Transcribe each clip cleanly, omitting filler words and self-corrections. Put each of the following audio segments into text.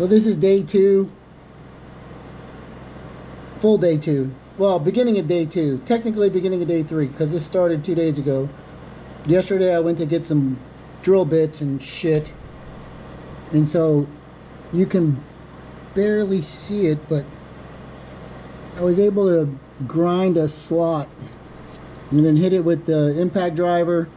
So this is day 2, full day 2. Well, beginning of day 2, technically beginning of day 3, because this started 2 days ago. Yesterday I went to get some drill bits and shit, and so you can barely see it, but I was able to grind a slot and then hit it with the impact driver.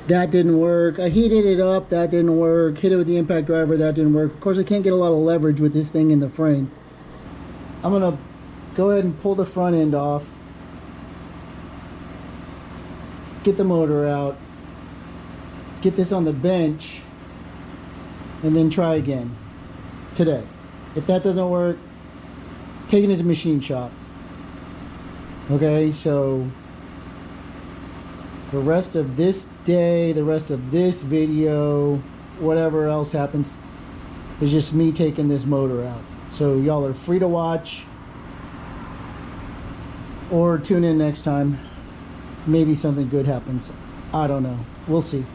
That didn't work. I heated it up, that didn't work. Hit it with the impact driver, that didn't work. Of course, I can't get a lot of leverage with this thing in the frame. I'm gonna go ahead and pull the front end off, get the motor out, get this on the bench, and then try again today. If that doesn't work, taking it to machine shop. Okay, so the rest of this day, the rest of this video, whatever else happens, is just me taking this motor out. So y'all are free to watch or tune in next time. Maybe something good happens. I don't know. We'll see.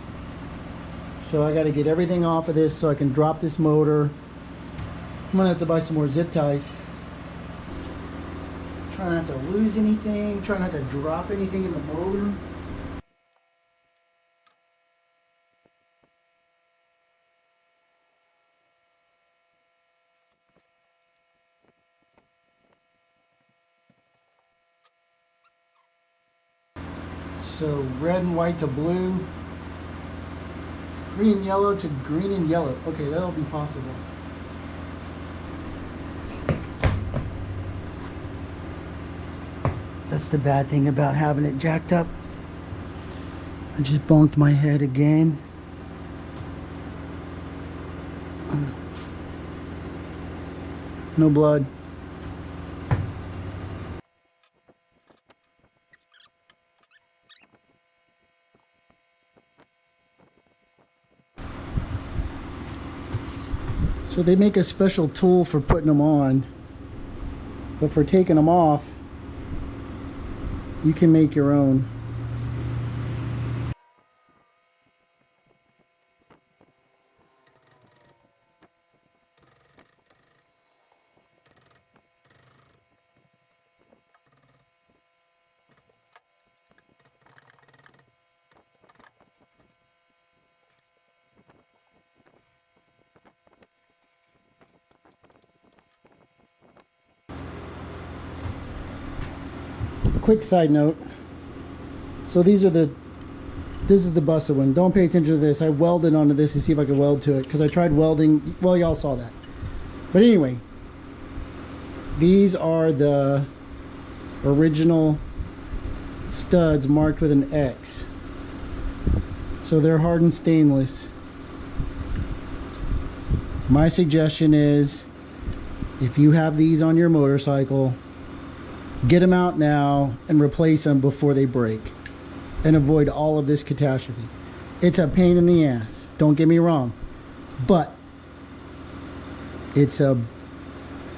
So I got to get everything off of this so I can drop this motor. I'm gonna have to buy some more zip ties. Try not to lose anything. Try not to drop anything in the motor. So red and white to blue, green and yellow to green and yellow. Okay, that'll be possible. That's the bad thing about having it jacked up. I just bonked my head again. No blood. So they make a special tool for putting them on, but for taking them off, you can make your own. Quick side note, so this is the busted one. Don't pay attention to this. I welded onto this to see if I could weld to it, because I tried welding. Well, y'all saw that. But anyway, these are the original studs marked with an X. So they're hardened stainless. My suggestion is, if you have these on your motorcycle, get them out now and replace them before they break, and avoid all of this catastrophe. It's a pain in the ass, don't get me wrong, but it's a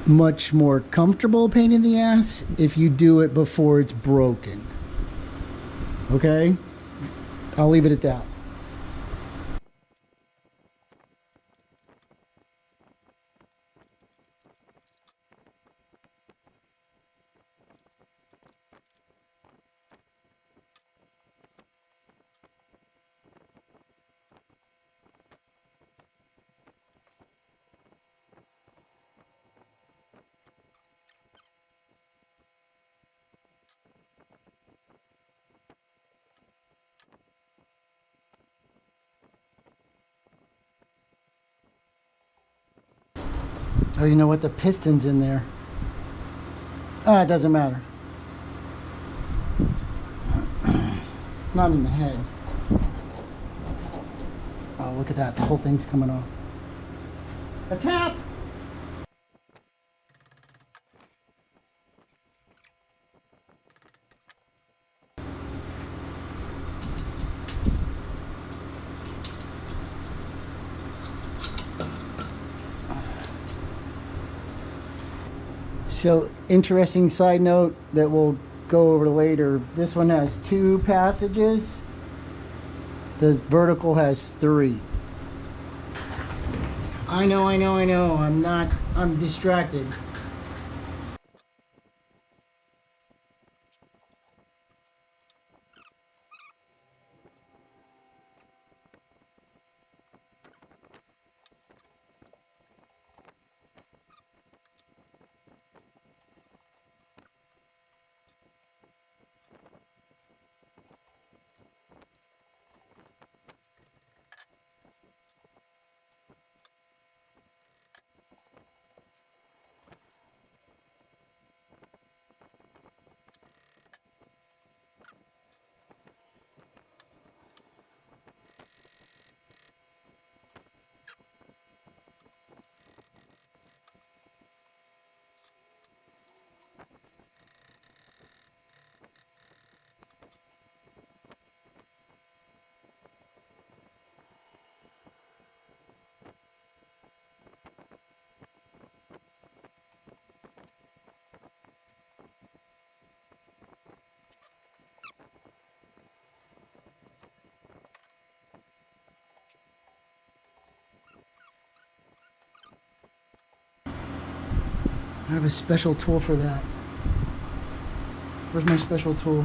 much more comfortable pain in the ass if you do it before it's broken. Okay? I'll leave it at that. Oh, you know what? The piston's in there. Ah, it doesn't matter. Not in the head. Oh, look at that. The whole thing's coming off. A tap! So, interesting side note that we'll go over later. This one has 2 passages. The vertical has 3. I know. I'm distracted. I have a special tool for that. Where's my special tool?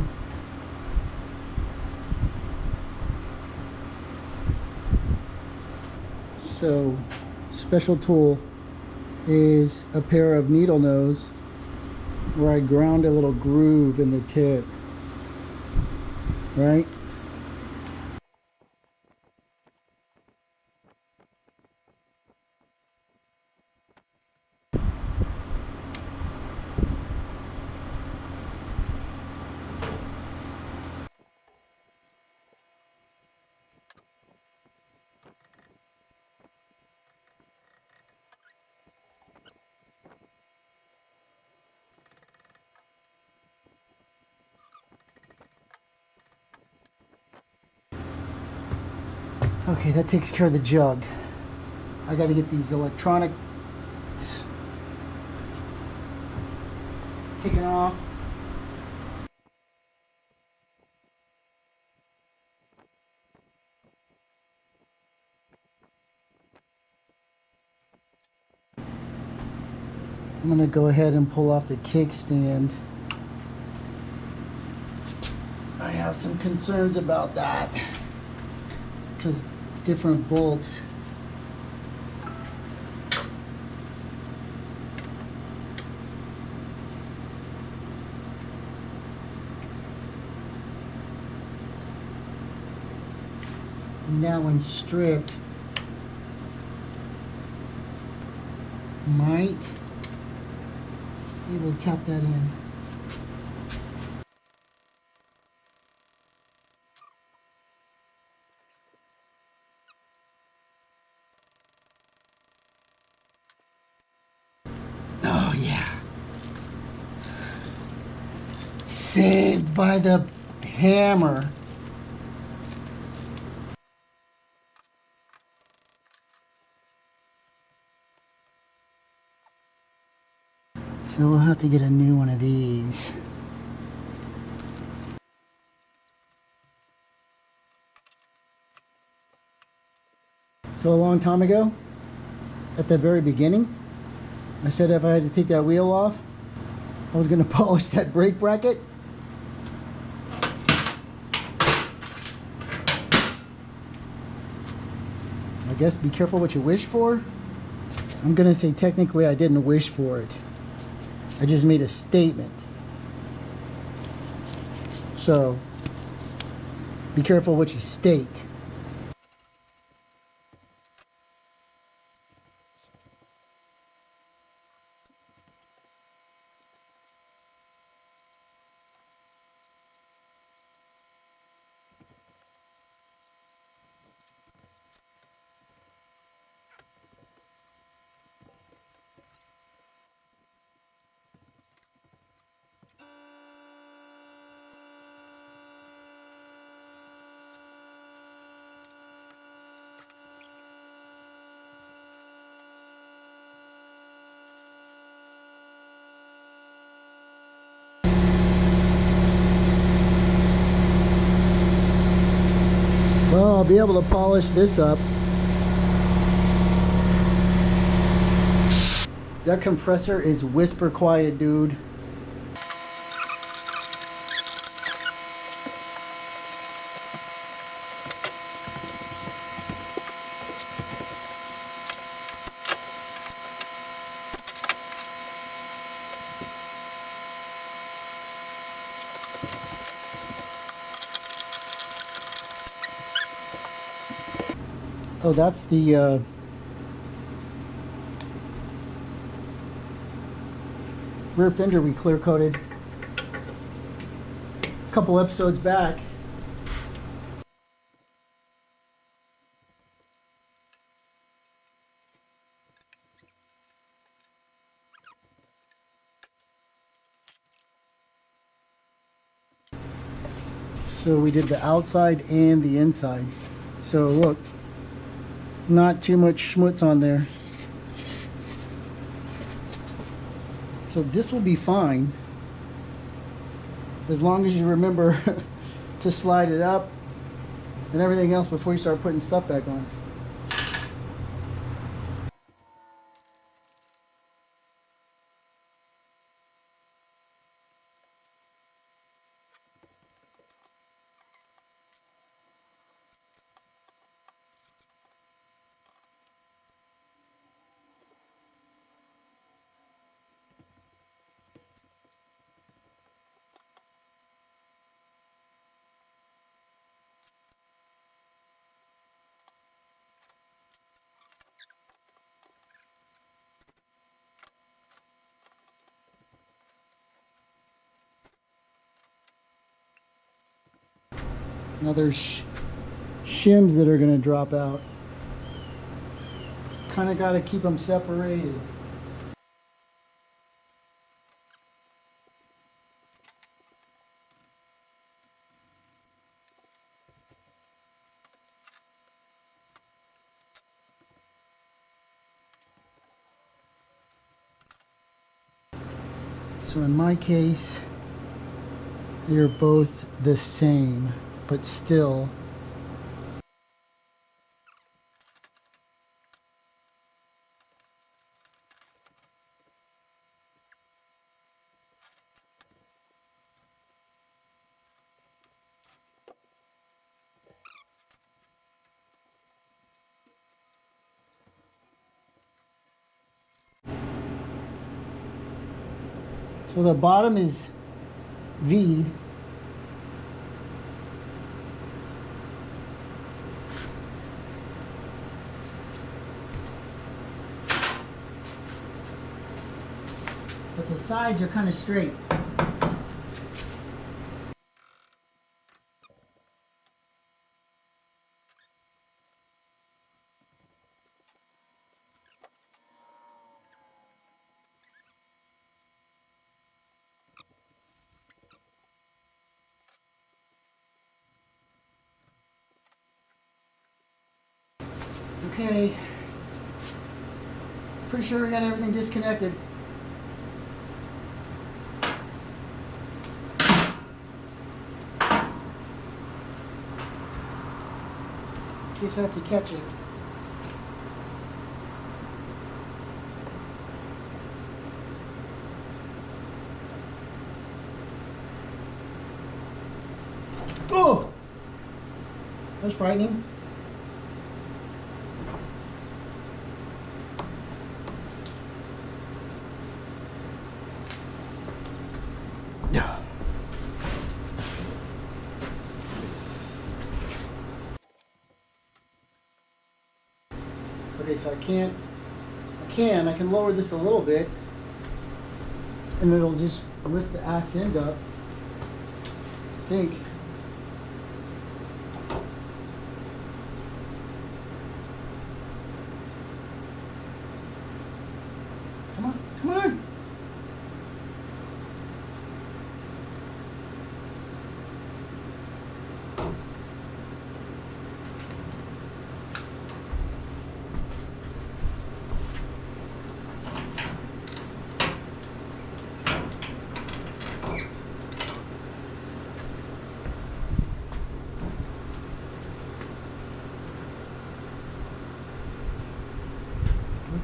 So, special tool is a pair of needle nose where I ground a little groove in the tip, right? Okay, that takes care of the jug. I got to get these electronics taken off. I'm going to go ahead and pull off the kickstand. I have some concerns about that because different bolts. Now when stripped, might be able to tap that in. Oh yeah. Saved by the hammer. So we'll have to get a new one of these. So a long time ago, at the very beginning, I said if I had to take that wheel off, I was going to polish that brake bracket. I guess be careful what you wish for. I'm going to say technically I didn't wish for it. I just made a statement. So, be careful what you state. Well, I'll be able to polish this up. That compressor is whisper quiet, dude. Oh, that's the rear fender we clear coated a couple episodes back. So we did the outside and the inside. So look, not too much schmutz on there. So this will be fine as long as you remember to slide it up and everything else before you start putting stuff back on. Now there's shims that are going to drop out. Kind of got to keep them separated. So in my case, they're both the same, but still. So the bottom is V'd. But the sides are kind of straight. Okay, pretty sure we got everything disconnected. In case I have to catch it. Oh! That's frightening. Okay, so I can lower this a little bit and it'll just lift the ass end up, I think. Come on, come on.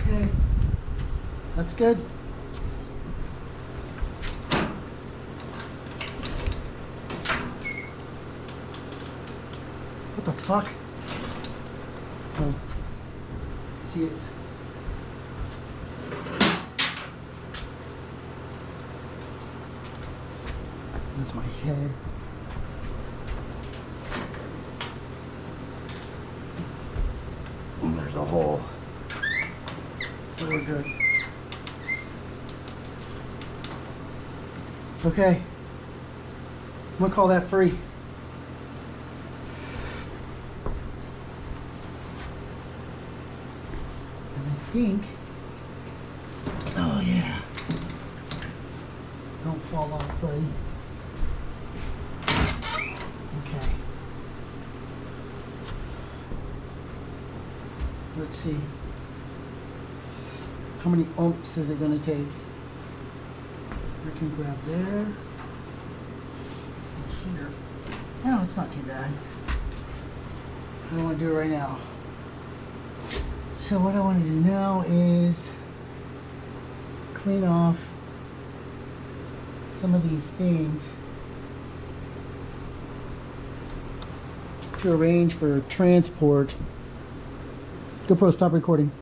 Okay. That's good. What the fuck? Oh. See it? That's my head. And there's a hole. But we're good. Okay. I'm gonna call that free. And I think, oh yeah. Don't fall off, buddy. Okay. Let's see. How many ohms is it going to take? I can grab there. And here. No, it's not too bad. I don't want to do it right now. So what I want to do now is clean off some of these things to arrange for transport. GoPro, stop recording.